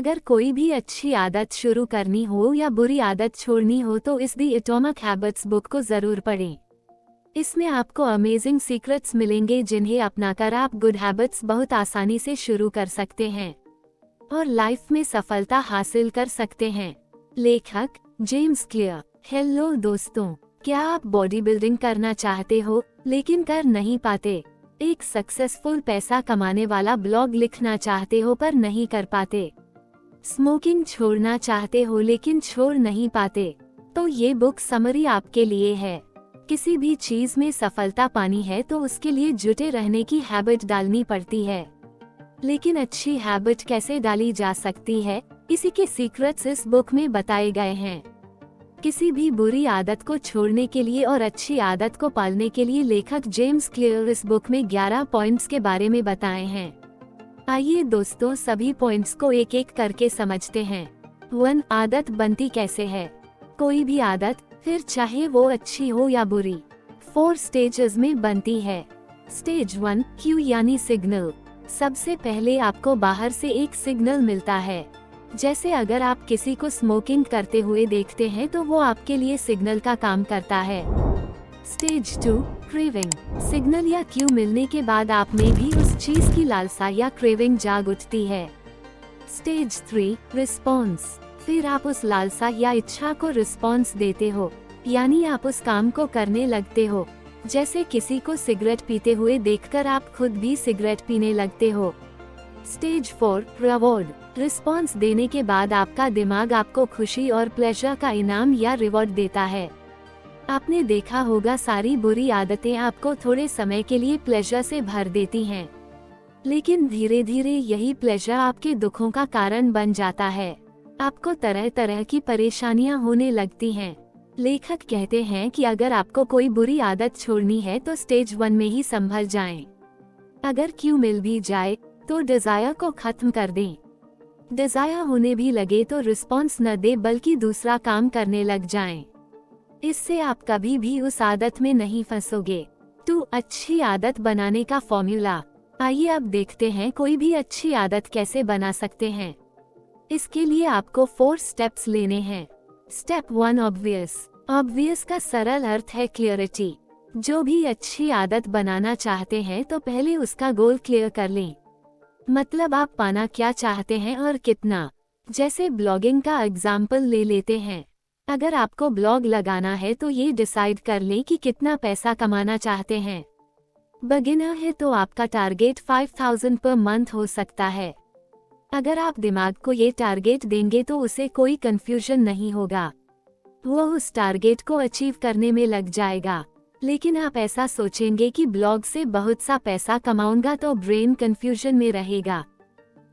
अगर कोई भी अच्छी आदत शुरू करनी हो या बुरी आदत छोड़नी हो तो इस दी एटॉमिक हैबिट्स बुक को जरूर पढ़ें। इसमें आपको अमेजिंग सीक्रेट्स मिलेंगे जिन्हें अपनाकर आप गुड हैबिट्स बहुत आसानी से शुरू कर सकते हैं और लाइफ में सफलता हासिल कर सकते हैं। लेखक जेम्स क्लियर। हेलो दोस्तों, क्या आप बॉडी बिल्डिंग करना चाहते हो लेकिन कर नहीं पाते? एक सक्सेसफुल पैसा कमाने वाला ब्लॉग लिखना चाहते हो पर नहीं कर पाते? स्मोकिंग छोड़ना चाहते हो लेकिन छोड़ नहीं पाते? तो ये बुक समरी आपके लिए है। किसी भी चीज में सफलता पानी है तो उसके लिए जुटे रहने की हैबिट डालनी पड़ती है, लेकिन अच्छी हैबिट कैसे डाली जा सकती है, इसी के सीक्रेट्स इस बुक में बताए गए हैं। किसी भी बुरी आदत को छोड़ने के लिए और अच्छी आदत को पालने के लिए लेखक जेम्स क्लियर इस बुक में 11 पॉइंट्स के बारे में बताए हैं। आइए दोस्तों, सभी पॉइंट्स को एक एक करके समझते हैं। 1. आदत बनती कैसे है? कोई भी आदत, फिर चाहे वो अच्छी हो या बुरी, 4 स्टेजेस में बनती है। स्टेज 1 क्यू यानी सिग्नल। सबसे पहले आपको बाहर से एक सिग्नल मिलता है। जैसे अगर आप किसी को स्मोकिंग करते हुए देखते हैं तो वो आपके लिए सिग्नल का काम करता है। Stage 2 craving. सिग्नल या क्यू मिलने के बाद आप में भी उस चीज की लालसा या क्रेविंग जाग उठती है। Stage 3 response. फिर आप उस लालसा या इच्छा को रिस्पॉन्स देते हो, यानी आप उस काम को करने लगते हो। जैसे किसी को सिगरेट पीते हुए देखकर आप खुद भी सिगरेट पीने लगते हो। Stage 4 reward. रिस्पॉन्स देने के बाद आपका दिमाग आपको खुशी और प्लेजर का इनाम या रिवॉर्ड देता है। आपने देखा होगा सारी बुरी आदतें आपको थोड़े समय के लिए प्लेजर से भर देती हैं, लेकिन धीरे धीरे यही प्लेजर आपके दुखों का कारण बन जाता है। आपको तरह तरह की परेशानियां होने लगती हैं। लेखक कहते हैं कि अगर आपको कोई बुरी आदत छोड़नी है तो स्टेज 1 में ही संभल जाएं। अगर क्यू मिल भी जाए तो डिजायर को खत्म कर दें। डिजायर होने भी लगे तो रिस्पॉन्स न दे बल्कि दूसरा काम करने लग जाएं। इससे आप कभी भी उस आदत में नहीं फंसोगे। 2 अच्छी आदत बनाने का फॉर्मूला। आइए अब देखते हैं कोई भी अच्छी आदत कैसे बना सकते हैं। इसके लिए आपको 4 स्टेप्स लेने हैं। Step 1 obvious. ऑब्वियस का सरल अर्थ है क्लियरिटी। जो भी अच्छी आदत बनाना चाहते हैं तो पहले उसका गोल क्लियर कर लें। मतलब आप पाना क्या चाहते हैं और कितना। जैसे ब्लॉगिंग का एग्जाम्पल ले लेते हैं। अगर आपको ब्लॉग लगाना है तो ये डिसाइड कर लें कि कितना पैसा कमाना चाहते हैं। बिगिनर है तो आपका टारगेट 5000 पर मंथ हो सकता है। अगर आप दिमाग को ये टारगेट देंगे तो उसे कोई कंफ्यूजन नहीं होगा, वो उस टारगेट को अचीव करने में लग जाएगा। लेकिन आप ऐसा सोचेंगे कि ब्लॉग से बहुत सा पैसा कमाऊंगा तो ब्रेन कंफ्यूजन में रहेगा,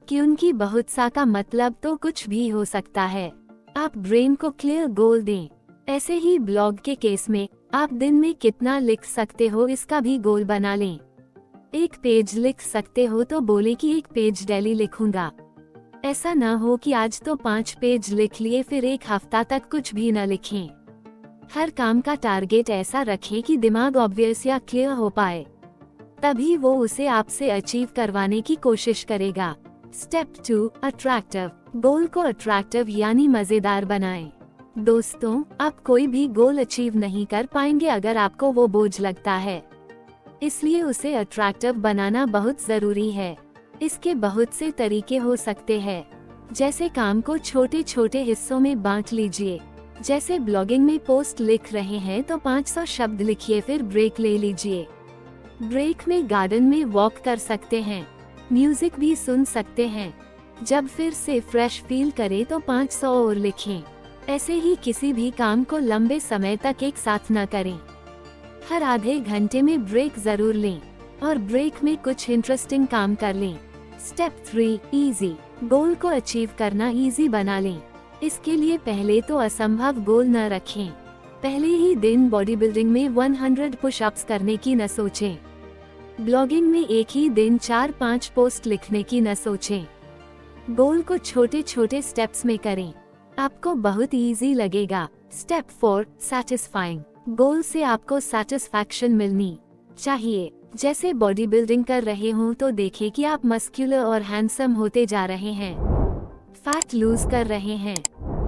क्योंकि बहुत सा का मतलब तो कुछ भी हो सकता है। आप ब्रेन को क्लियर गोल दें। ऐसे ही ब्लॉग के केस में आप दिन में कितना लिख सकते हो इसका भी गोल बना लें। 1 पेज लिख सकते हो तो बोले कि 1 पेज डेली लिखूंगा। ऐसा ना हो कि आज तो 5 पेज लिख लिए फिर 1 हफ्ता तक कुछ भी न लिखें। हर काम का टारगेट ऐसा रखें कि दिमाग ऑब्वियस या क्लियर हो पाए, तभी वो उसे आपसे अचीव करवाने की कोशिश करेगा। Step 2 attractive. गोल को अट्रैक्टिव यानी मजेदार बनाएं। दोस्तों, आप कोई भी गोल अचीव नहीं कर पाएंगे अगर आपको वो बोझ लगता है, इसलिए उसे अट्रैक्टिव बनाना बहुत जरूरी है। इसके बहुत से तरीके हो सकते हैं। जैसे काम को छोटे छोटे हिस्सों में बांट लीजिए। जैसे ब्लॉगिंग में पोस्ट लिख रहे हैं तो 500 शब्द लिखिए, फिर ब्रेक ले लीजिए। ब्रेक में गार्डन में वॉक कर सकते हैं, म्यूजिक भी सुन सकते हैं। जब फिर से फ्रेश फील करे तो 500 और लिखें। ऐसे ही किसी भी काम को लंबे समय तक एक साथ न करें। हर आधे घंटे में ब्रेक जरूर लें और ब्रेक में कुछ इंटरेस्टिंग काम कर लें। Step 3 easy. गोल को अचीव करना इजी बना लें। इसके लिए पहले तो असंभव गोल न रखें। पहले ही दिन बॉडी बिल्डिंग में 100 पुशअप्स करने की न सोचें। ब्लॉगिंग में एक ही दिन 4-5 पोस्ट लिखने की न सोचें। गोल को छोटे छोटे स्टेप्स में करें, आपको बहुत इजी लगेगा। Step 4 satisfying. गोल से आपको सैटिस्फैक्शन मिलनी चाहिए। जैसे बॉडी बिल्डिंग कर रहे हों तो देखें कि आप मस्क्यूलर और हैंडसम होते जा रहे हैं। फैट लूज कर रहे हैं,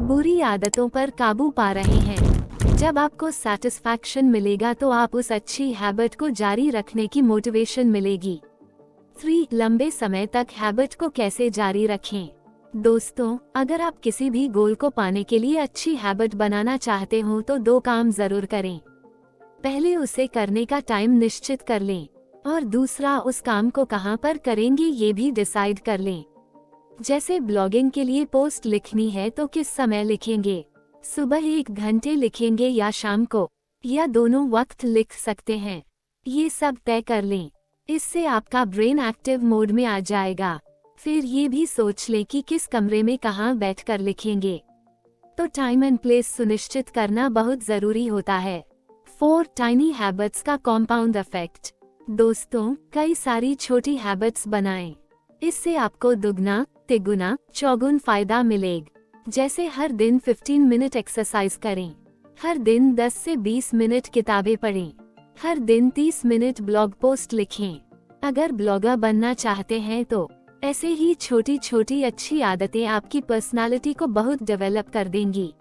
बुरी आदतों पर काबू पा रहे हैं। जब आपको सेटिस्फैक्शन मिलेगा तो आप उस अच्छी हैबिट को जारी रखने की मोटिवेशन मिलेगी। 3. लंबे समय तक हैबिट को कैसे जारी रखें। दोस्तों, अगर आप किसी भी गोल को पाने के लिए अच्छी हैबिट बनाना चाहते हो तो 2 काम जरूर करें। पहले उसे करने का टाइम निश्चित कर लें और दूसरा उस काम को कहां पर करेंगे ये भी डिसाइड कर लें। जैसे ब्लॉगिंग के लिए पोस्ट लिखनी है तो किस समय लिखेंगे, सुबह 1 घंटे लिखेंगे या शाम को, या दोनों वक्त लिख सकते हैं। ये सब तय कर लें, इससे आपका ब्रेन एक्टिव मोड में आ जाएगा। फिर ये भी सोच लें कि किस कमरे में कहां बैठकर लिखेंगे। तो टाइम एंड प्लेस सुनिश्चित करना बहुत जरूरी होता है। 4. टाइनी हैबिट्स का कॉम्पाउंड इफेक्ट। दोस्तों, कई सारी छोटी हैबिट्स बनाएं, इससे आपको दुगना, तिगुना, चौगुन फायदा मिलेगा। जैसे हर दिन 15 मिनट एक्सरसाइज करें, हर दिन 10 से 20 मिनट किताबें पढ़ें, हर दिन 30 मिनट ब्लॉग पोस्ट लिखें। अगर ब्लॉगर बनना चाहते हैं तो ऐसे ही छोटी छोटी अच्छी आदतें आपकी पर्सनालिटी को बहुत डेवलप कर देंगी।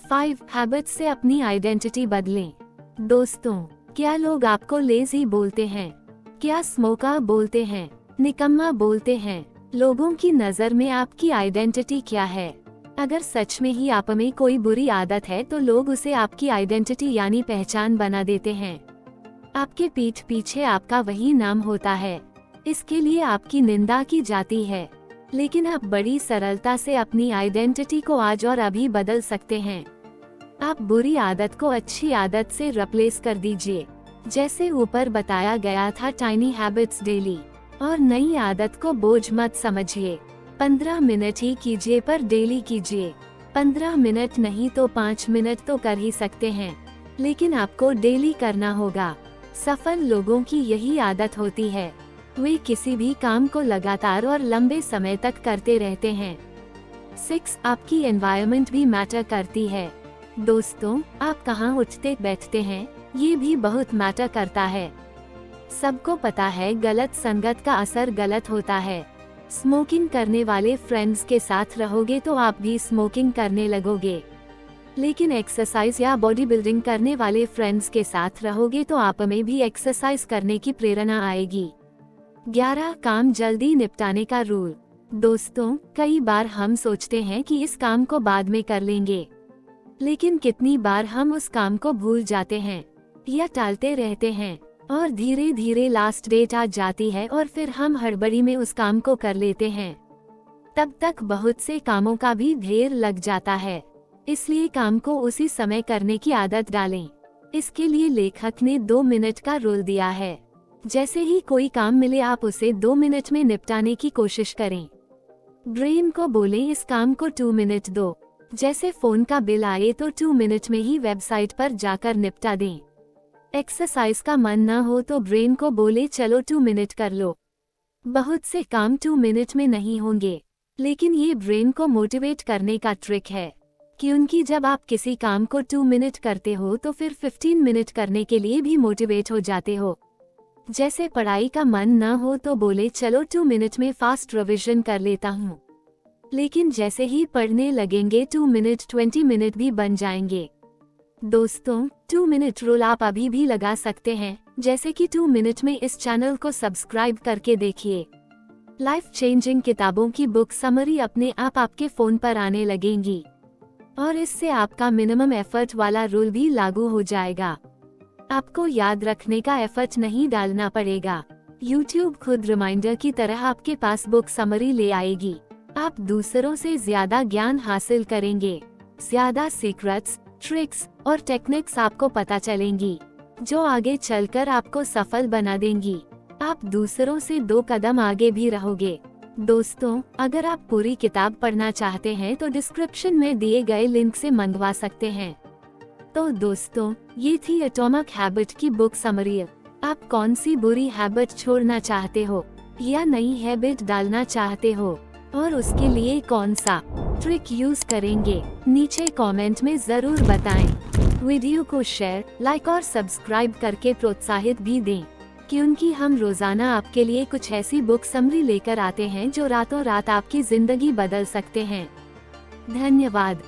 5. हैबिट्स से अपनी आइडेंटिटी बदलें। दोस्तों, क्या लोग आपको लेजी बोलते हैं, क्या स्मोकर बोलते हैं, निकम्मा बोलते हैं? लोगों की नजर में आपकी आइडेंटिटी क्या है? अगर सच में ही आप में कोई बुरी आदत है तो लोग उसे आपकी आइडेंटिटी यानी पहचान बना देते हैं। आपके पीठ पीछे आपका वही नाम होता है, इसके लिए आपकी निंदा की जाती है। लेकिन आप बड़ी सरलता से अपनी आइडेंटिटी को आज और अभी बदल सकते हैं। आप बुरी आदत को अच्छी आदत से रिप्लेस कर दीजिए, जैसे ऊपर बताया गया था। टाइनी हैबिट्स डेली, और नई आदत को बोझ मत समझिए। 15 मिनट ही कीजिए पर डेली कीजिए। 15 मिनट नहीं तो 5 मिनट तो कर ही सकते हैं, लेकिन आपको डेली करना होगा। सफल लोगों की यही आदत होती है, वे किसी भी काम को लगातार और लंबे समय तक करते रहते हैं। 6. आपकी एनवायरनमेंट भी मैटर करती है। दोस्तों, आप कहाँ उठते बैठते हैं ये भी बहुत मैटर करता है। सबको पता है गलत संगत का असर गलत होता है। स्मोकिंग करने वाले फ्रेंड्स के साथ रहोगे तो आप भी स्मोकिंग करने लगोगे, लेकिन एक्सरसाइज या बॉडी बिल्डिंग करने वाले फ्रेंड्स के साथ रहोगे तो आप में भी एक्सरसाइज करने की प्रेरणा आएगी। 11. काम जल्दी निपटाने का रूल। दोस्तों, कई बार हम सोचते हैं कि इस काम को बाद में कर लेंगे, लेकिन कितनी बार हम उस काम को भूल जाते हैं या टालते रहते हैं, और धीरे धीरे लास्ट डेट आ जाती है और फिर हम हड़बड़ी में उस काम को कर लेते हैं। तब तक बहुत से कामों का भी ढेर लग जाता है, इसलिए काम को उसी समय करने की आदत डालें। इसके लिए लेखक ने 2 मिनट का रूल दिया है। जैसे ही कोई काम मिले आप उसे 2 मिनट में निपटाने की कोशिश करें। ब्रेन को बोलें इस काम को 2 मिनट दो। जैसे फोन का बिल आए तो 2 मिनट में ही वेबसाइट पर जाकर निपटा दें। एक्सरसाइज का मन न हो तो ब्रेन को बोले चलो 2 मिनट कर लो। बहुत से काम 2 मिनट में नहीं होंगे, लेकिन ये ब्रेन को मोटिवेट करने का ट्रिक है, क्योंकि जब आप किसी काम को 2 मिनट करते हो तो फिर 15 मिनट करने के लिए भी मोटिवेट हो जाते हो। जैसे पढ़ाई का मन न हो तो बोले चलो 2 मिनट में फास्ट रिवीजन कर लेता हूँ, लेकिन जैसे ही पढ़ने लगेंगे 2 मिनट 20 मिनट भी बन जाएंगे। दोस्तों, 2 मिनट रूल आप अभी भी लगा सकते हैं, जैसे कि 2 मिनट में इस चैनल को सब्सक्राइब करके देखिए। लाइफ चेंजिंग किताबों की बुक समरी अपने आप आपके फोन पर आने लगेंगी, और इससे आपका मिनिमम एफर्ट वाला रूल भी लागू हो जाएगा। आपको याद रखने का एफर्ट नहीं डालना पड़ेगा। YouTube खुद रिमाइंडर की तरह आपके पास बुक समरी ले आएगी। आप दूसरों से ज्यादा ज्ञान हासिल करेंगे, ज्यादा सीक्रेट्स, ट्रिक्स और टेक्निक्स आपको पता चलेंगी, जो आगे चलकर आपको सफल बना देंगी। आप दूसरों से 2 कदम आगे भी रहोगे। दोस्तों, अगर आप पूरी किताब पढ़ना चाहते हैं तो डिस्क्रिप्शन में दिए गए लिंक से मंगवा सकते हैं। तो दोस्तों, ये थी एटॉमिक हैबिट की बुक समरी। आप कौन सी बुरी हैबिट छोड़ना चाहते हो या नई हैबिट डालना चाहते हो, और उसके लिए कौन सा ट्रिक यूज करेंगे, नीचे कमेंट में जरूर बताएं। वीडियो को शेयर, लाइक और सब्सक्राइब करके प्रोत्साहित भी दें, क्योंकि हम रोजाना आपके लिए कुछ ऐसी बुक समरी लेकर आते हैं जो रातों रात आपकी जिंदगी बदल सकते हैं। धन्यवाद।